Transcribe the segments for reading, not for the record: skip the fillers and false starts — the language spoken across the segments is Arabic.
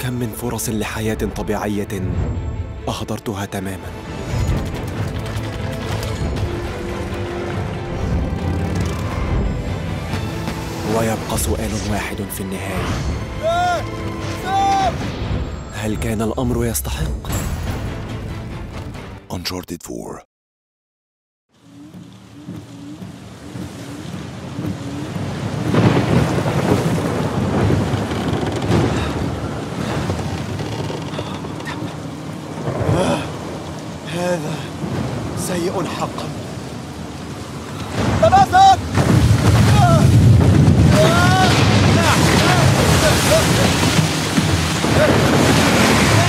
كم من فرص لحياة طبيعية أهدرتها تماماً. ويبقى سؤال واحد في النهاية: هل كان الأمر يستحق؟ Uncharted 4. هذا سيء حقا. تماسك!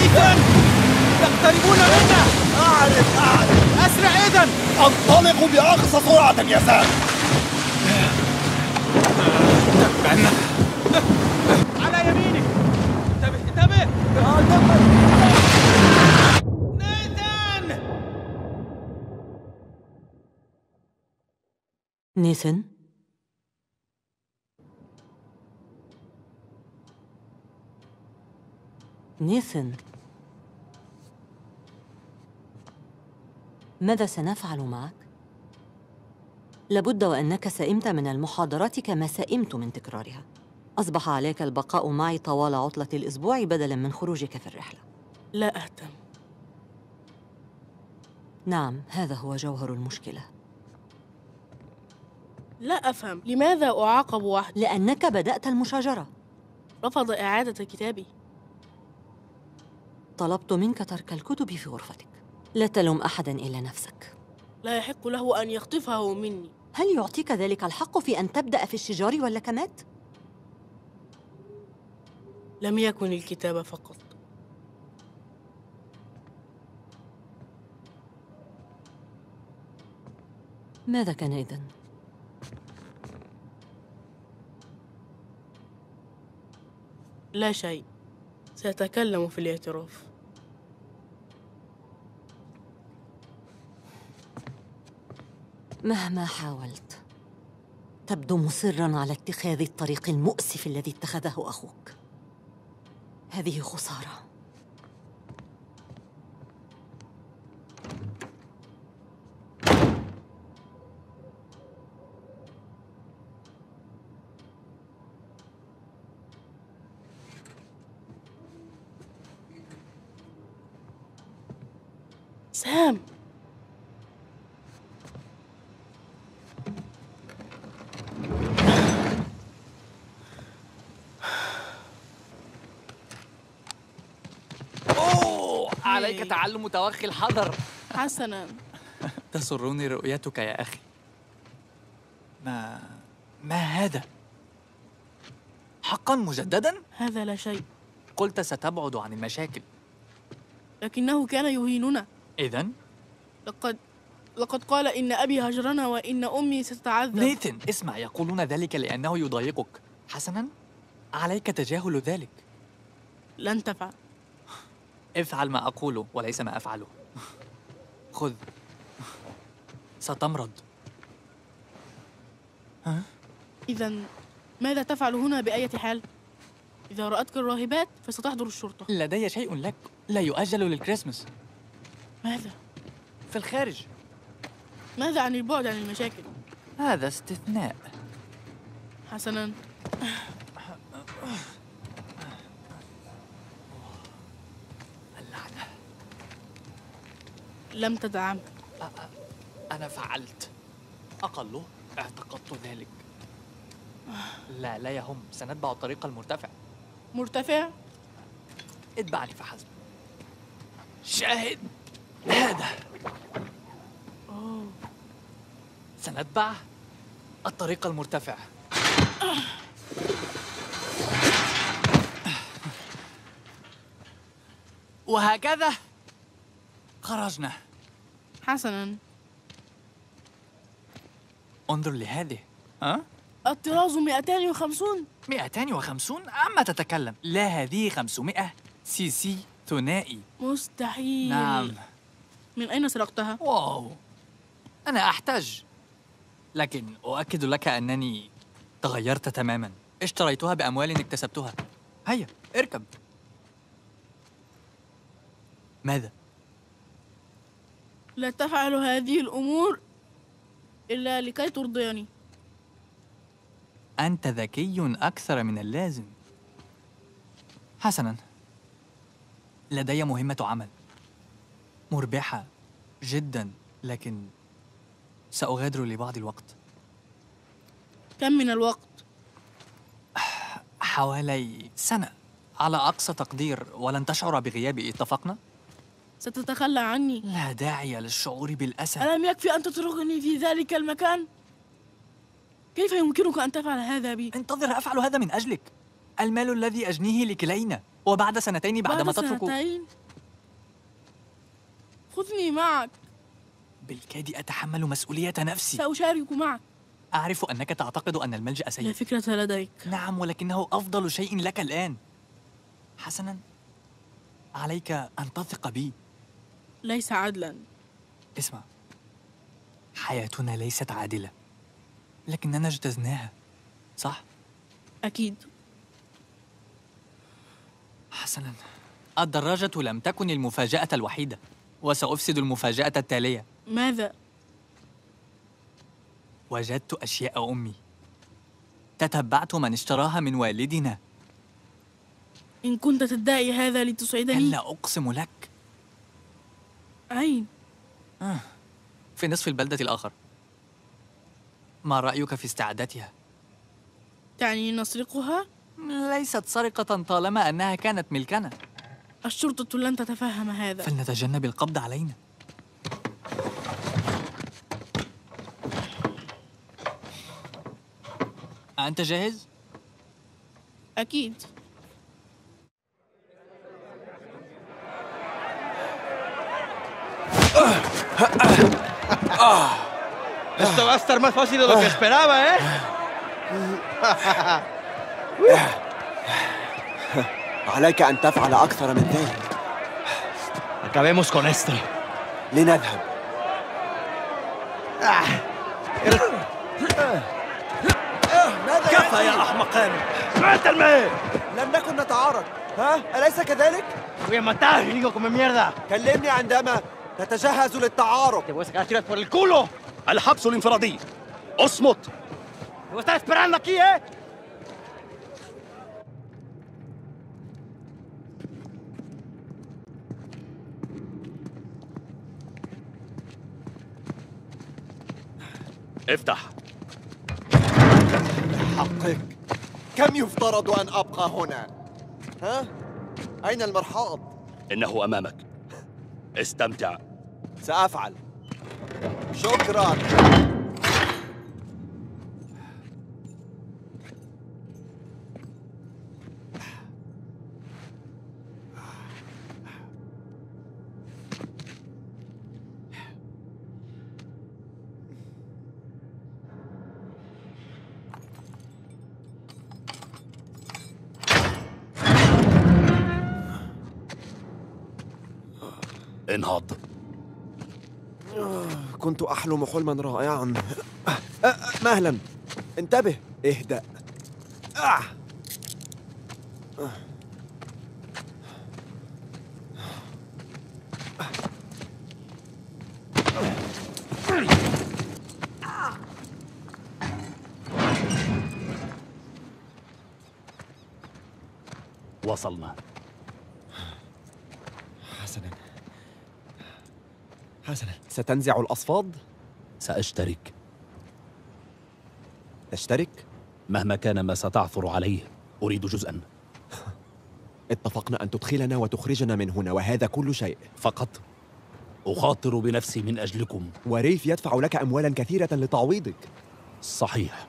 إيثان! يقتربون منا! أعرف أسرع إيثان! أنطلق بأقصى سرعة يا سام. تبعنا على يمينك. انتبه نيثن. نيثن، ماذا سنفعل معك؟ لابد وأنك سئمت من المحاضرات كما سئمت من تكرارها. أصبح عليك البقاء معي طوال عطلة الأسبوع بدلاً من خروجك في الرحلة. لا أهتم. نعم، هذا هو جوهر المشكلة. لا أفهم، لماذا أعاقب وحدي؟ لأنك بدأت المشاجرة. رفض إعادة كتابي. طلبت منك ترك الكتب في غرفتك. لا تلوم أحداً إلا نفسك. لا يحق له أن يخطفه مني. هل يعطيك ذلك الحق في أن تبدأ في الشجار واللكمات؟ لم يكن الكتاب فقط. ماذا كان إذن؟ لا شيء. سأتكلم في الاعتراف. مهما حاولت تبدو مصراً على اتخاذ الطريق المؤسف الذي اتخذه أخوك. هذه خسارة. سام! عليك تعلم توخي الحذر. حسناً. تسرني رؤيتك يا أخي. ما هذا؟ حقاً مجدداً؟ هذا لا شيء. قلت ستبعد عن المشاكل. لكنه كان يهيننا. إذن؟ لقد قال إن أبي هجرنا وإن أمي ستتعذب. نيثن، اسمع، يقولون ذلك لأنه يضايقك. حسناً، عليك تجاهل ذلك. لن تفعل. افعل ما أقوله وليس ما أفعله. خذ. ستمرض. إذن ماذا تفعل هنا بأية حال؟ إذا رأتك الراهبات فستحضر الشرطة. لدي شيء لك لا يؤجل للكريسماس. ماذا؟ في الخارج. ماذا عن البعد عن المشاكل؟ هذا استثناء. حسناً. اللعنة. لم تدعم. أنا فعلت. أقله اعتقدت ذلك. لا يهم، سنتبع الطريق المرتفع. مرتفع؟ اتبعني فحسب. شاهد هذا. سنتبع الطريق المرتفع. وهكذا خرجنا. حسناً. انظر لهذه. الطراز 250. 250؟ عما تتكلم؟ لا، هذه 500 سي سي ثنائي. مستحيل. نعم. من أين سرقتها؟ واو، أنا أحتاج، لكن أؤكد لك أنني تغيرت تماماً. اشتريتها بأموال اكتسبتها. هيا اركب. ماذا؟ لا تفعل هذه الأمور إلا لكي ترضيني. أنت ذكي أكثر من اللازم. حسناً، لدي مهمة عمل مربحة جداً، لكن سأغادر لبعض الوقت. كم من الوقت؟ حوالي سنة على أقصى تقدير، ولن تشعر بغيابي، اتفقنا؟ ستتخلى عني؟ لا داعي للشعور بالأسى. ألم يكفي أن تتركني في ذلك المكان؟ كيف يمكنك أن تفعل هذا بي؟ انتظر، أفعل هذا من أجلك. المال الذي أجنيه لكلينا، وبعد سنتين بعدما تترك. بعد سنتين؟ خذني معك. بالكاد أتحمل مسؤولية نفسي. سأشارك معك. أعرف أنك تعتقد أن الملجأ لا سيء. فكرة لديك. نعم، ولكنه أفضل شيء لك الآن. حسناً، عليك أن تثق بي. ليس عدلاً. اسمع، حياتنا ليست عادلة، لكننا اجتزناها، صح؟ أكيد. حسناً، الدراجة لم تكن المفاجأة الوحيدة، وسأفسد المفاجأة التالية. ماذا؟ وجدت أشياء أمي، تتبعت من اشتراها من والدنا. إن كنت تدعي هذا لتسعدني؟ كلا، أقسم لك. أين؟ في نصف البلدة الآخر. ما رأيك في استعادتها؟ تعني نسرقها؟ ليست سرقة طالما أنها كانت ملكنا. الشرطة لن تتفهم هذا. فلنتجنب القبض علينا. أنت جاهز؟ أكيد. Esto va a estar más fácil de lo que esperaba, ¿eh? عليك أن تفعل أكثر من ذلك. Acabemos con esto. لنذهب. كفى يا أحمقان. لم نكن نتعارض، ها؟ أليس كذلك؟ Voy a matar, hijo come mierda. كلمني عندما تتجهز للتعارض. Te voy a sacar tiras por el culo. الحبس الانفرادي. اصمت. Te voy a estar esperando aquí, ¿eh? افتح. حقك. كم يفترض أن أبقى هنا؟ ها؟ أين المرحاض؟ إنه أمامك. استمتع. سأفعل. شكراً. انهض. كنت أحلم حلما رائعا. مهلا، انتبه، اهدأ. وصلنا. حسنا، ستنزع الأصفاد؟ سأشترك. تشترك؟ مهما كان ما ستعثر عليه أريد جزءاً. اتفقنا أن تدخلنا وتخرجنا من هنا، وهذا كل شيء. فقط أخاطر بنفسي من أجلكم. وريف يدفع لك أموالاً كثيرة لتعويضك. صحيح،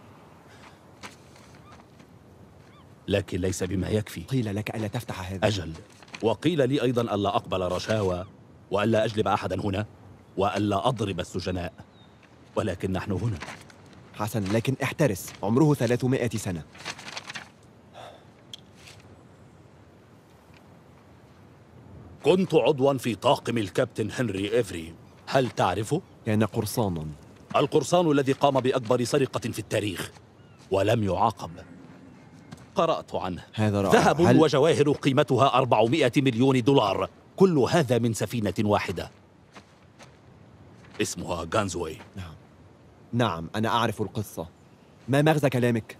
لكن ليس بما يكفي. قيل لك ألا تفتح هذا. أجل، وقيل لي أيضاً ألا أقبل رشاوى، وألا أجلب أحداً هنا، وألا أضرب السجناء. ولكن نحن هنا. حسن، لكن احترس، عمره 300 سنة. كنت عضواً في طاقم الكابتن هنري إيفري، هل تعرفه؟ كان قرصاناً. القرصان الذي قام بأكبر سرقة في التاريخ ولم يعاقب. قرأت عنه. هذا رائع. ذهب وجواهر قيمتها 400 مليون دولار، كل هذا من سفينة واحدة اسمها غانزوي. نعم أنا أعرف القصة. ما مغزى كلامك؟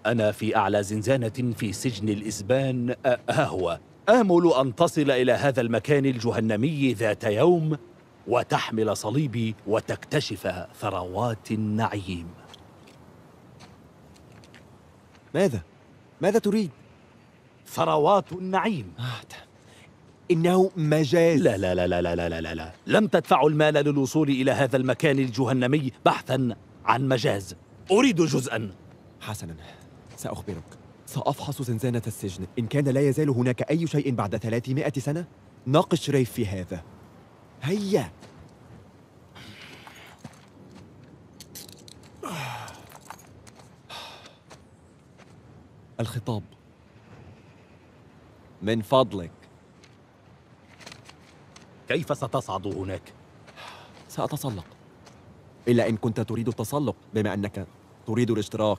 أنا في أعلى زنزانة في سجن الإسبان. ها هو. آمل أن تصل إلى هذا المكان الجهنمي ذات يوم وتحمل صليبي وتكتشف ثروات النعيم. ماذا تريد؟ ثروات النعيم. إنه مجاز. لا لا لا لا لا لا لا لا. لم تدفعوا المال للوصول إلى هذا المكان الجهنمي بحثا عن مجاز. أريد جزءا. حسنا، سأخبرك. سأفحص زنزانة السجن. إن كان لا يزال هناك أي شيء بعد 300 سنة ناقش ريف في هذا. هيا. الخطاب من فضلك. كيف ستصعد هناك؟ سأتسلق، إلا إن كنت تريد التسلق بما أنك تريد الاشتراك.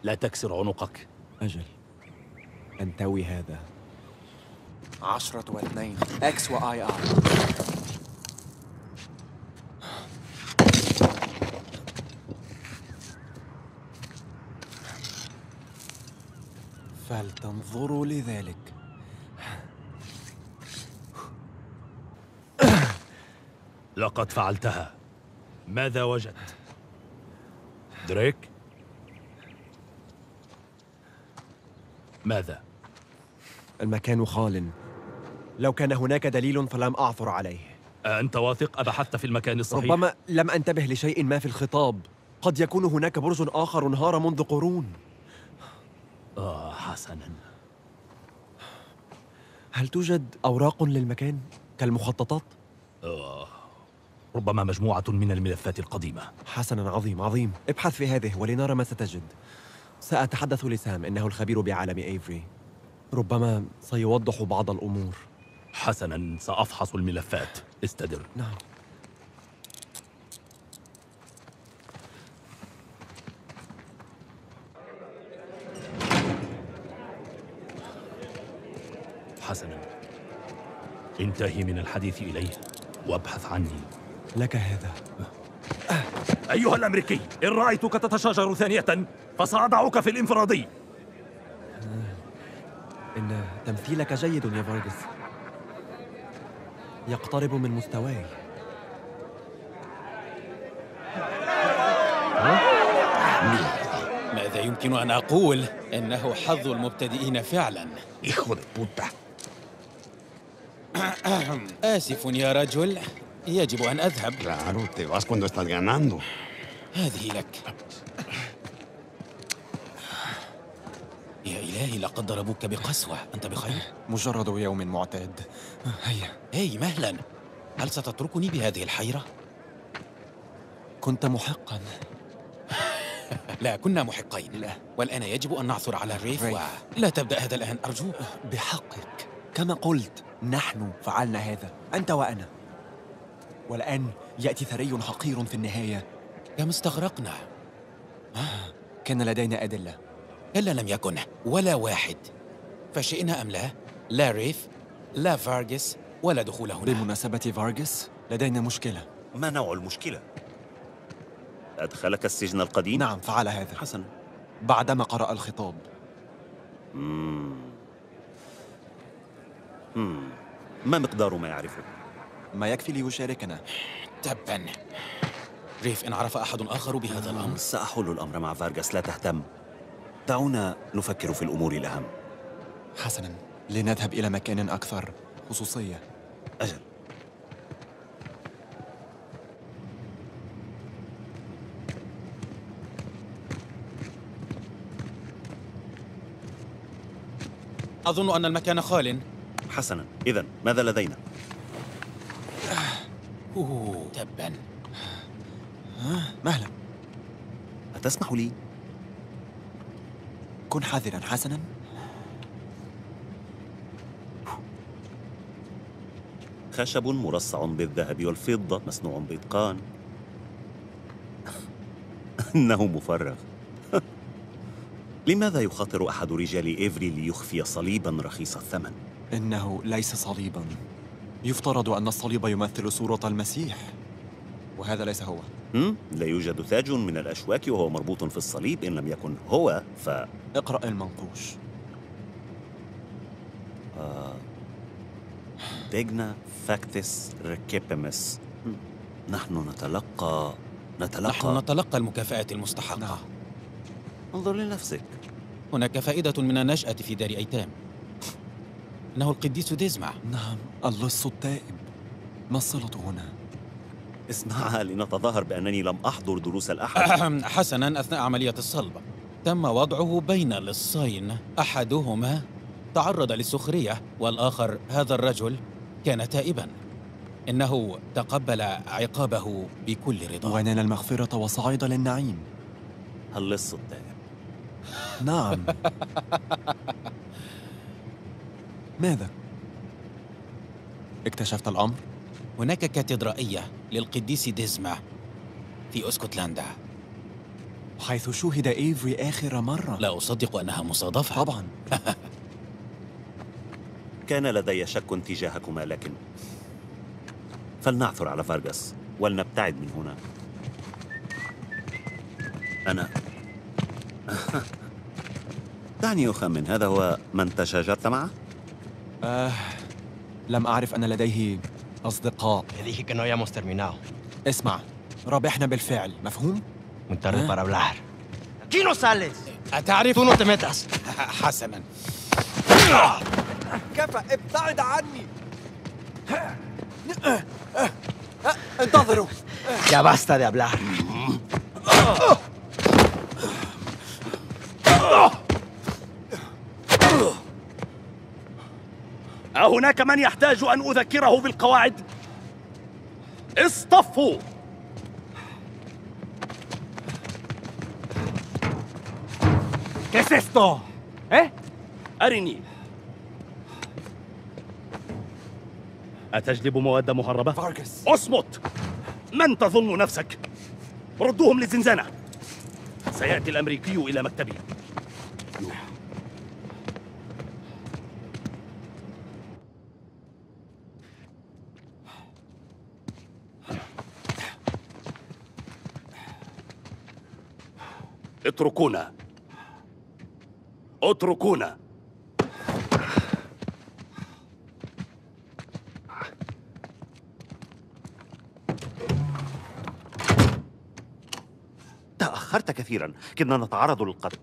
لا تكسر عنقك. أجل، أنتوي هذا. 10 و2 X و I. فلتنظروا لذلك. لقد فعلتها. ماذا وجدت؟ دريك؟ ماذا؟ المكان خال. لو كان هناك دليل فلم أعثر عليه. أنت واثق؟ أبحثت في المكان الصحيح؟ ربما لم أنتبه لشيء ما في الخطاب. قد يكون هناك برج آخر انهار منذ قرون. حسناً. هل توجد أوراق للمكان كالمخططات؟ ربما مجموعة من الملفات القديمة. حسناً، عظيم. ابحث في هذه ولنرى ما ستجد. سأتحدث لسام، إنه الخبير بعالم إيفري. ربما سيوضح بعض الأمور. حسناً، سأفحص الملفات. استدر. نعم. حسناً، انتهي من الحديث إليه وابحث عني. لك هذا. أيها الأمريكي، إن رأيتك تتشاجر ثانية فسأضعك في الانفرادي. إن تمثيلك جيد يا فارغس، يقترب من مستواي. ماذا يمكن أن أقول؟ إنه حظ المبتدئين فعلا. إخوة البوتة. آسف يا رجل، يجب أن أذهب. Claro, te vas cuando estás ganando. هذه لك. يا إلهي، لقد ضربوك بقسوة. أنت بخير؟ مجرد يوم معتاد. هيا. هاي مهلا، هل ستتركني بهذه الحيرة؟ كنت محقا. لا، كنا محقين. لا. والآن يجب أن نعثر على الريف. لا تبدأ هذا الآن أرجوك. بحقك، كما قلت نحن فعلنا هذا، أنت وأنا. والآن يأتي ثري حقير في النهاية. كم استغرقنا؟ كان لدينا أدلة. إلا لم يكن ولا واحد. فشئنا أم لا، لا ريف، لا فارغس، ولا دخول هنا. بمناسبة فارغس لدينا مشكلة. ما نوع المشكلة؟ أدخلك السجن القديم؟ نعم، فعل هذا. حسنا. بعدما قرأ الخطاب. ما مقدار ما يعرفه؟ ما يكفي ليشاركنا. تبا. ريف، إن عرف أحد آخر بهذا الأمر سأحل الأمر مع فارغس، لا تهتم. دعونا نفكر في الأمور الأهم. حسنا، لنذهب إلى مكان أكثر خصوصية. أجل. أظن أن المكان خال. حسنا، إذن ماذا لدينا؟ تبا. مهلا. أتسمح لي؟ كن حذرا. حسنا. خشب مرصع بالذهب والفضة، مصنوع بإتقان. إنه مفرغ. لماذا يخاطر أحد رجال إيفري ليخفي صليبا رخيص الثمن؟ إنه ليس صليباً. يفترض أن الصليب يمثل صورة المسيح، وهذا ليس هو. لا يوجد تاج من الأشواك وهو مربوط في الصليب. إن لم يكن هو اقرأ المنقوش. ديجنا فاكتس ريكيبيمس. نحن نتلقى المكافآت المستحقة. نعم. انظر لنفسك. هناك فائدة من النشأة في دار أيتام. إنه القديس ديزمع. نعم، اللص التائب. ما الصلة هنا؟ اسمعها لنتظاهر بأنني لم أحضر دروس الأحد. حسناً، أثناء عملية الصلب تم وضعه بين لصين، أحدهما تعرض للسخرية والآخر هذا الرجل كان تائباً. إنه تقبل عقابه بكل رضا ونال المغفرة وصعد للنعيم. اللص التائب. نعم. ماذا؟ اكتشفت الأمر؟ هناك كاتدرائية للقديس ديزمع في اسكتلندا، حيث شوهد إيفري آخر مرة. لا أصدق أنها مصادفة. طبعاً. كان لدي شك تجاهكما، لكن فلنعثر على فارغاس ولنبتعد من هنا. أنا دعني أخمن، هذا هو من تشاجرت معه؟ لم أعرف أن لديه أصدقاء. اسمع، ربحنا بالفعل، مفهوم؟ أتعرف؟ حسناً. كفى، ابتعد عني. انتظروا. Ya basta de hablar. أهناك من يحتاج أن أذكره بالقواعد؟ اصطفوا. ¿Qué es esto? أرني. أتجلب مواد مهربة؟ فارغاس. اصمت! من تظن نفسك؟ ردوهم للزنزانة. سيأتي الأمريكي إلى مكتبي. اتركونا. اتركونا. تأخرت كثيراً، كنا نتعرض للقتل.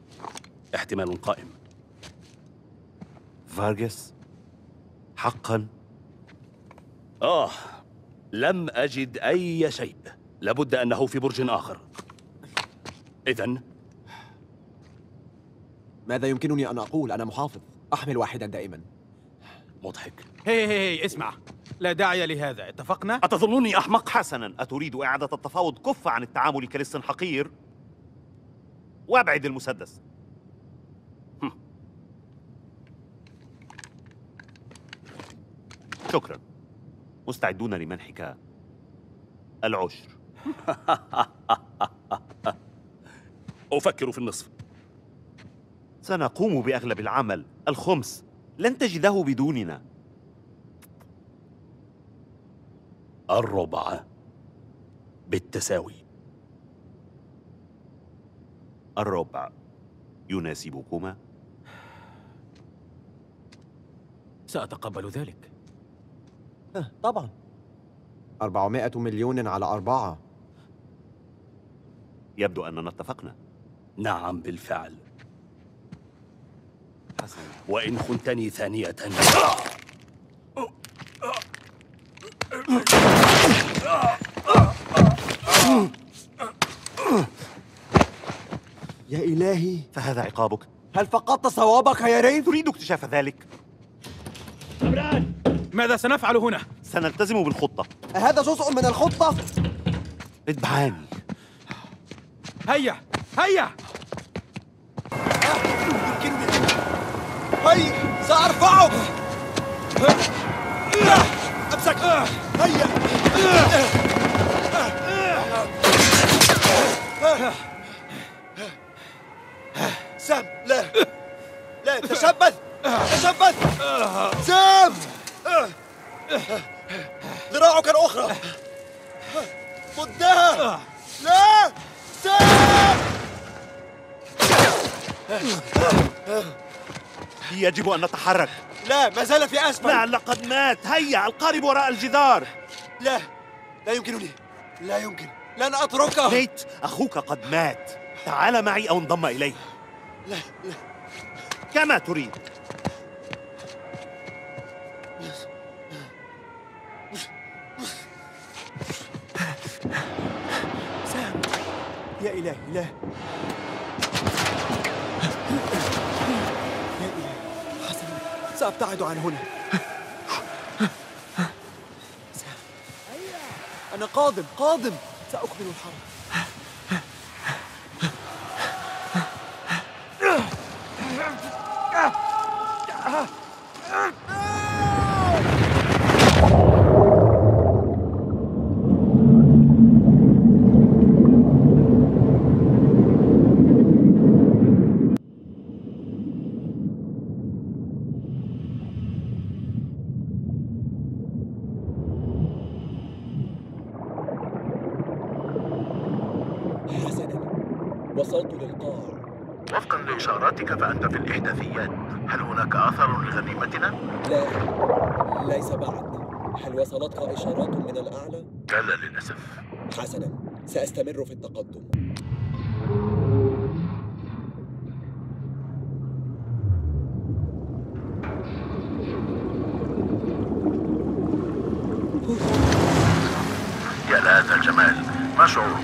احتمال قائم. فارغاس؟ حقاً؟ لم أجد أي شيء. لابد أنه في برج آخر. إذن ماذا يمكنني أن أقول؟ أنا محافظ، أحمل واحداً دائماً. مضحك. هي اسمع، لا داعي لهذا، اتفقنا؟ أتظنني أحمق؟ حسناً، أتريد إعادة التفاوض؟ كف عن التعامل كلص حقير وابعد المسدس. شكراً. مستعدون لمنحك العشر. أفكر في النصف. سنقوم بأغلب العمل. الخمس لن تجده بدوننا. الربع بالتساوي. الربع يناسبكما؟ سأتقبل ذلك. طبعا. 400 مليون على 4. يبدو أننا اتفقنا. نعم بالفعل. حسنا. وإن خنتني ثانية. يا إلهي، فهذا عقابك. هل فقدت صوابك يا ريف؟ تريد اكتشاف ذلك؟ ماذا سنفعل هنا؟ سنلتزم بالخطة. هذا جزء من الخطة؟ اتبعاني. هيا هيا. يمكنني. هيا، سأرفعك. أمسك. هيا. سام، لا تشبث. تشبث! سام! ذراعك الأخرى! مدها! لا! سام! يجب أن نتحرك. لا، ما زال في أسفل. لا، لقد مات. هيا، القارب وراء الجدار. لا، لا يمكنني. لا يمكن. لن أتركه. نيت، أخوك قد مات. تعال معي أو انضم إليه. لا، لا. كما تريد. سام، يا إلهي، لا. يا إلهي، حسنا، سأبتعد عن هنا. سام، أنا قادم، سأكمل الحرب. وصلت للقاع. وفقا لإشاراتك فأنت في الإحداثيات. هل هناك أثر لغنيمتنا؟ لا، ليس بعد. هل وصلتك إشارات من الأعلى؟ كلا للأسف. حسنا، سأستمر في التقدم. يا لهذا الجمال، ما شعورك؟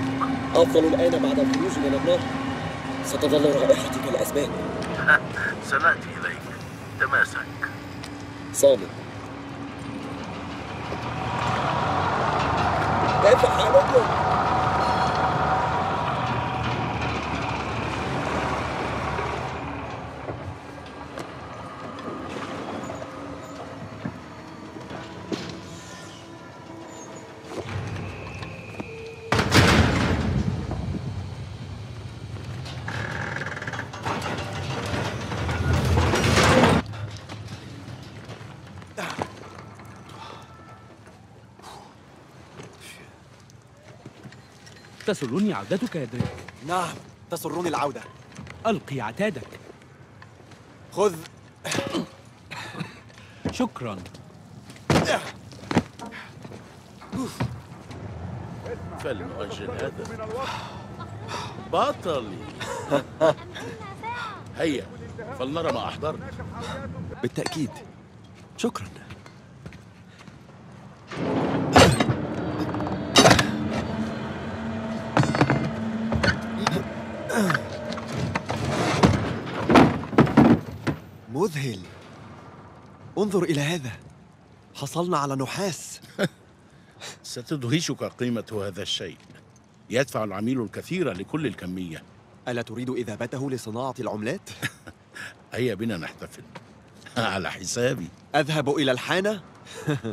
أفضل الآن بعد الخروج من النار. ستظل رائحتي كالأسباب. سنأتي إليك. تماسك. صامت. كيف حالكم؟ تسرني عودتك يا دريك. نعم، تسرني العودة. ألقي عتادك. خذ. شكرا. فلنؤجل هذا. بطلي. هيا، فلنرى ما أحضرنا. بالتأكيد. شكرا. مذهل. انظر إلى هذا. حصلنا على نحاس. ستدهشك قيمة هذا الشيء. يدفع العميل الكثير لكل الكمية. ألا تريد إذابته لصناعة العملات؟ هيا بنا نحتفل. على حسابي. أذهب إلى الحانة؟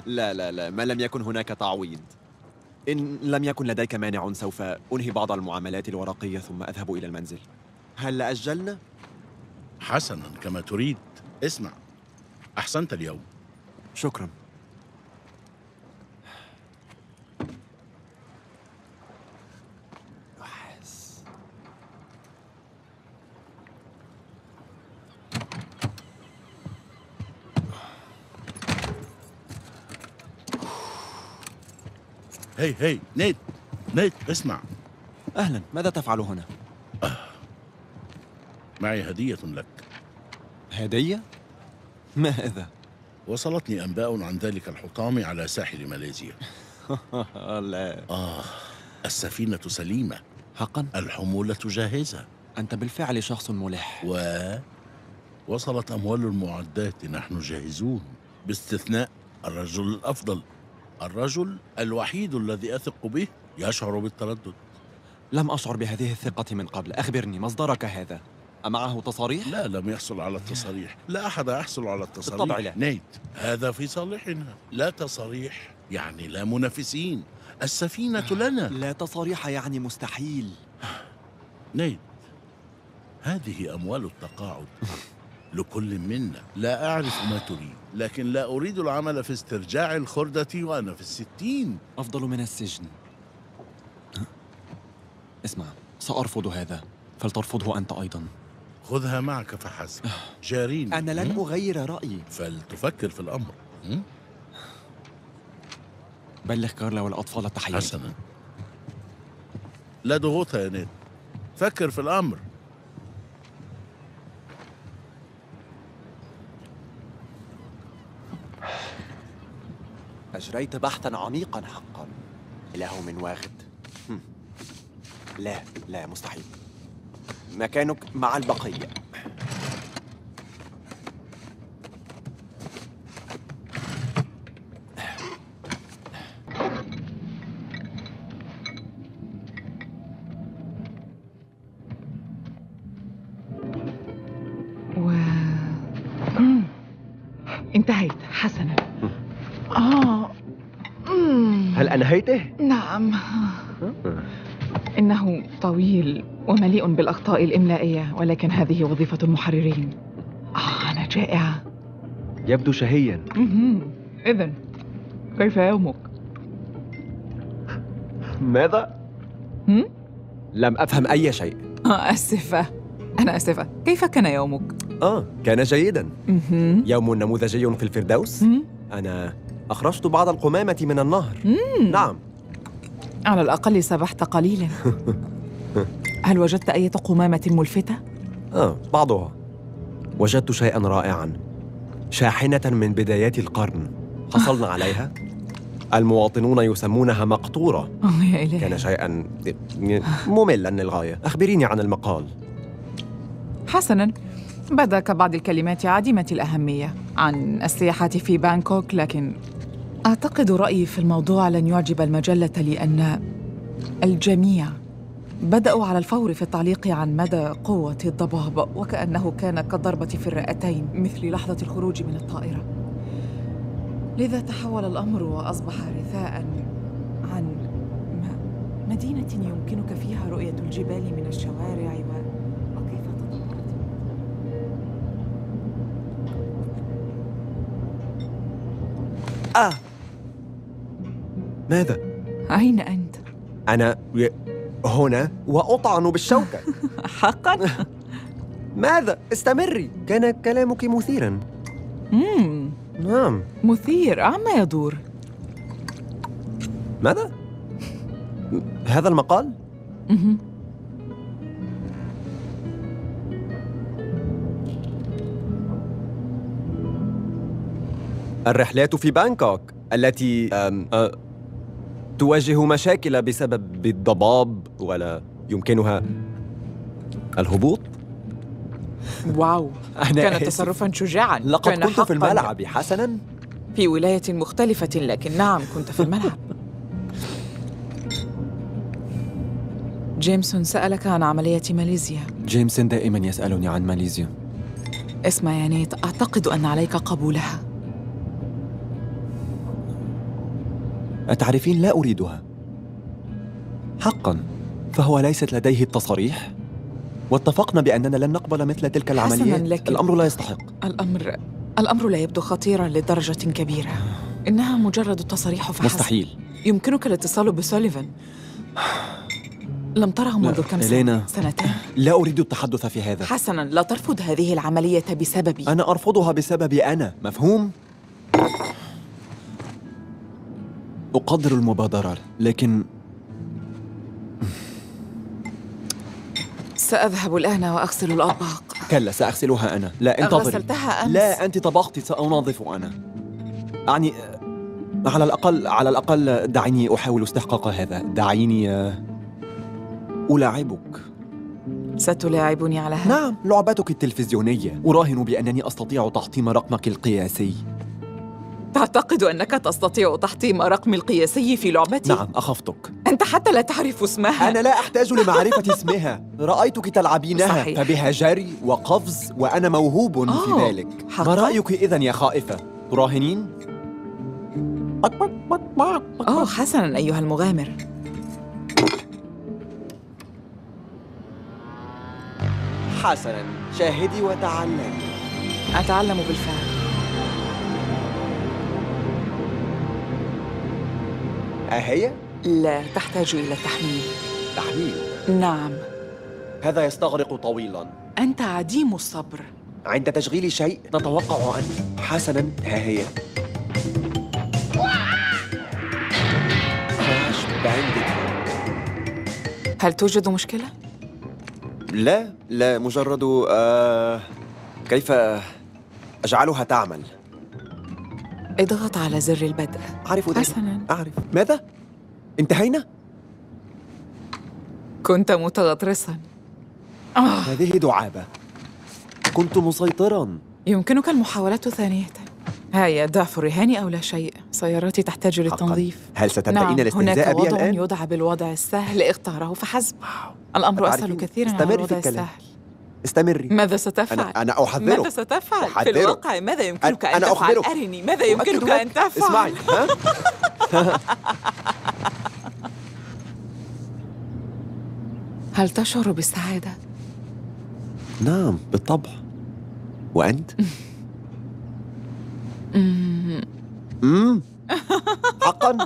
لا لا لا، ما لم يكن هناك تعويض. إن لم يكن لديك مانع سوف أنهي بعض المعاملات الورقية ثم أذهب إلى المنزل. هل أجلنا؟ حسنا، كما تريد. اسمع، أحسنت اليوم. شكرا. هي نيت، اسمع. أهلا، ماذا تفعل هنا؟ معي هدية لك. هدية؟ ما هذا؟ وصلتني أنباء عن ذلك الحطام على ساحل ماليزيا. لا. السفينة سليمة. حقا؟ الحمولة جاهزة. أنت بالفعل شخص ملح. وصلت أموال المعدات، نحن جاهزون، باستثناء الرجل الأفضل، الرجل الوحيد الذي أثق به يشعر بالتردد. لم أشعر بهذه الثقة من قبل. أخبرني مصدرك هذا. أمعه تصاريح؟ لا، لم يحصل على التصاريح. لا أحد يحصل على التصاريح. بالطبع لا. نيت، هذا في صالحنا. لا تصاريح يعني لا منافسين. السفينة لنا. لا تصاريح يعني مستحيل. نيت، هذه أموال التقاعد. لكل منا. لا أعرف ما تريد، لكن لا أريد العمل في استرجاع الخردة وأنا في 60. أفضل من السجن. اسمع، سأرفض هذا، فلترفضه أنت أيضا. خذها معك فحسب. جارين. أنا لن أغير رأيي. فلتفكر في الأمر. بلغ كارلا والأطفال التحية. حسنا، لا ضغوط يا نيد، فكر في الأمر. أجريت بحثاً عميقاً حقاً. له من واغد. لا لا، مستحيل. مكانك مع البقية. انتهيت. حسنا. هل أنهيته؟ نعم. إنه طويل ومليء بالأخطاء الإملائية، ولكن هذه وظيفة المحررين. أنا جائعة. يبدو شهيا. إذن كيف يومك؟ ماذا؟ لم أفهم أي شيء. آسفة، أنا آسفة. كيف كان يومك؟ كان جيدا. يوم نموذجي في الفردوس. أنا أخرجت بعض القمامة من النهر. نعم. على الأقل سبحت قليلا. هل وجدت أي قمامة ملفتة؟ بعضها. وجدت شيئا رائعا، شاحنة من بدايات القرن حصلنا عليها. المواطنون يسمونها مقطورة. يا إلهي. كان شيئا مملا للغاية. أخبريني عن المقال. حسنا، بدا كبعض الكلمات عديمة الأهمية عن السياحة في بانكوك، لكن أعتقد رأيي في الموضوع لن يعجب المجلة، لأن الجميع بدأوا على الفور في التعليق عن مدى قوة الضباب، وكأنه كان كالضربة في الرئتين مثل لحظة الخروج من الطائرة. لذا تحول الأمر وأصبح رثاء عن مدينة يمكنك فيها رؤية الجبال من الشوارع وكيف تطورت. ماذا؟ أين أنت؟ أنا هنا وأطعن بالشوكة. حقاً؟ ماذا؟ استمري، كان كلامك مثيراً. نعم. مثير، عما يدور؟ ماذا؟ هذا المقال؟ الرحلات في بانكوك التي تواجه مشاكل بسبب الضباب ولا يمكنها الهبوط. واو، كان تصرفاً شجاعاً. لقد كنت في الملعب. حسناً، في ولاية مختلفة، لكن نعم كنت في الملعب. جيمسون سألك عن عملية ماليزيا. جيمسون دائماً يسألني عن ماليزيا. اسمع يا نيت، أعتقد أن عليك قبولها. أتعرفين، لا أريدها حقاً، فهو ليست لديه التصاريح، واتفقنا بأننا لن نقبل مثل تلك العمليات. لكن الأمر لا يستحق. الأمر لا يبدو خطيراً لدرجة كبيرة. إنها مجرد تصاريح فحسب. مستحيل. يمكنك الاتصال بسوليفان. لم تره منذ كم سنة؟ سنتين. لا أريد التحدث في هذا. حسناً، لا ترفض هذه العملية بسببي. أنا أرفضها بسببي أنا، مفهوم؟ أقدر المبادرة، لكن سأذهب الآن وأغسل الأطباق. كلا، سأغسلها أنا. لا، انتظري. غسلتها أمس. لا، أنت طبختي، سأنظف أنا. أعني على الأقل دعيني أحاول استحقاق هذا. دعيني ألاعبك. ستلاعبني على هذا؟ نعم، لعبتك التلفزيونية. أراهن بأنني أستطيع تحطيم رقمك القياسي. تعتقد أنك تستطيع تحطيم رقمي القياسي في لعبتي؟ نعم، أخفتك. أنت حتى لا تعرف اسمها. أنا لا أحتاج لمعرفة اسمها. رأيتك تلعبينها. صحيح. فبها جري وقفز، وأنا موهوب في ذلك. ما رأيك إذن يا خائفة؟ تراهنين؟ حسناً أيها المغامر. حسناً، شاهدي وتعلمي. أتعلم بالفعل. هي؟ لا تحتاج إلى تحميل. تحميل؟ نعم. هذا يستغرق طويلاً. أنت عديم الصبر. عند تشغيل شيء نتوقع أن... حسناً، ها هي. كراش بانديكوت. هل توجد مشكلة؟ لا مجرد كيف أجعلها تعمل؟ اضغط على زر البدء. أعرف ذلك. حسناً. أعرف. ماذا؟ انتهينا؟ كنت متغطرساً. هذه دعابة. كنت مسيطراً. يمكنك المحاولة ثانية. هيا، ضعف الرهان أو لا شيء. سيارتي تحتاج للتنظيف. هل ستبدأين نعم، الاستهزاء بي الآن؟ هناك وضع يدعى بالوضع السهل، اختاره فحسب. الأمر أسهل كثيراً عن الوضع السهل. استمري. ماذا ستفعل؟ أنا أحذرك. ماذا ستفعل؟ في الواقع ماذا يمكنك أن تفعل؟ أخبرك. أرني ماذا يمكنك أن تفعل؟ اسمعي. هل تشعر بالسعادة؟ نعم بالطبع. وأنت؟ حقا؟